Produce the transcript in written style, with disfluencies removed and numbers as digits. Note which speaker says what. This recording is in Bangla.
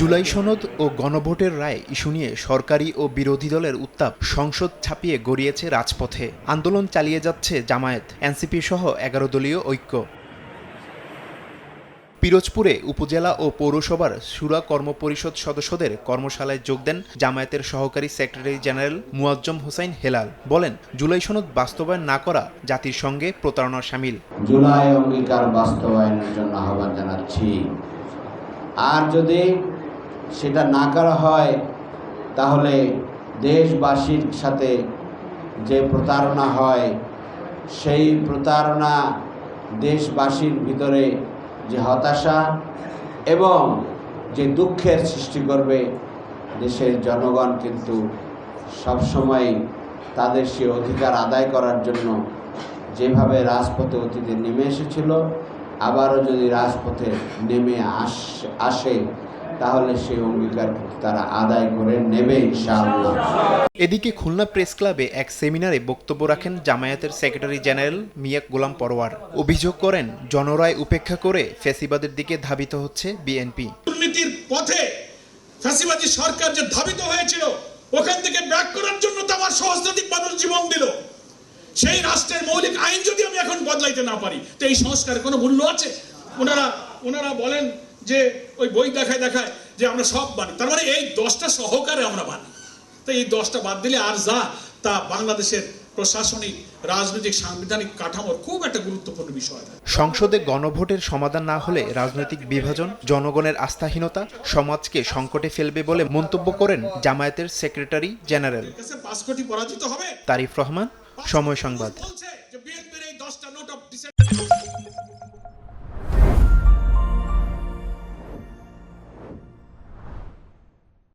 Speaker 1: জুলাই সনদ ও গণভোটের রায় ইস্যু নিয়ে সরকারি ও বিরোধী দলের উত্তাপ সংসদ ছাপিয়ে গড়িয়েছে রাজপথে। আন্দোলন চালিয়ে যাচ্ছে জামায়াত, এনসিপি সহ ১১ দলীয় ঐক্য। পিরোজপুরে উপজেলা ও পৌরসভার শুরা কর্মপরিষদ সদস্যদের কর্মশালায় যোগ দেন জামায়াতের সহকারী সেক্রেটারি জেনারেল মুয়াজ্জম হোসাইন হেলাল। বলেন, জুলাই সনদ বাস্তবায়ন না করা জাতির সঙ্গে প্রতারণার শামিল।
Speaker 2: জুলাই অঙ্গীকার বাস্তবায়নের জন্য আহ্বান জানাচ্ছি। আর যদি সেটা না করা হয় তাহলে দেশবাসীর সাথে যে প্রতারণা হয় সেই প্রতারণা দেশবাসীর ভিতরে যে হতাশা এবং যে দুঃখের সৃষ্টি করবে, দেশের জনগণ কিন্তু সবসময় তাদের সে অধিকার আদায় করার জন্য যেভাবে রাজপথে অতীতে নেমে এসেছিল, আবারও যদি রাজপথে নেমে আসে তাহলে সেই অঙ্গীকার তারা আদায় করে নেবে ইনশাআল্লাহ।
Speaker 1: এদিকে খুলনা প্রেস ক্লাবে এক সেমিনারে বক্তব্য রাখেন জামায়াতের সেক্রেটারি জেনারেল মিয়া গোলাম পরোয়ার। অভিযোগ করেন, জনরায় উপেক্ষা করে ফ্যাসিবাদের দিকে ধাবিত হচ্ছে বিএনপি।
Speaker 3: দুর্নীতির পথে ফ্যাসিবাদী সরকার যে ধাবিত হয়েছিল, ওখান থেকে ব্যাক করার জন্য তো আমার সহস্রাধিক মানুষ জীবন দিল। সেই রাষ্ট্রের মৌলিক আইন যদি আমি এখন বদলাইতে না পারি, তো এই সংস্কারের কোনো মূল্য আছে? ওনারা বলেন যে ওই বই দেখায় যে আমরা সব মানি, তার মানে এই 10টা সহকারে আমরা মানি। তো এই 10টা বাদ দিলে আর যা তা বাংলাদেশের প্রশাসনিক, রাজনৈতিক, সাংবিধানিক কাঠামোর খুব একটা গুরুত্বপূর্ণ বিষয়। সংসদে
Speaker 1: গণভোটের সমাধান না হলে রাজনৈতিক বিভাজন, জনগণের আস্থাহীনতা সমাজকে সংকটে ফেলবে বলে মন্তব্য করেন জামায়াতের সেক্রেটারি জেনারেল। তারিফ রহমান, সময় সংবাদ।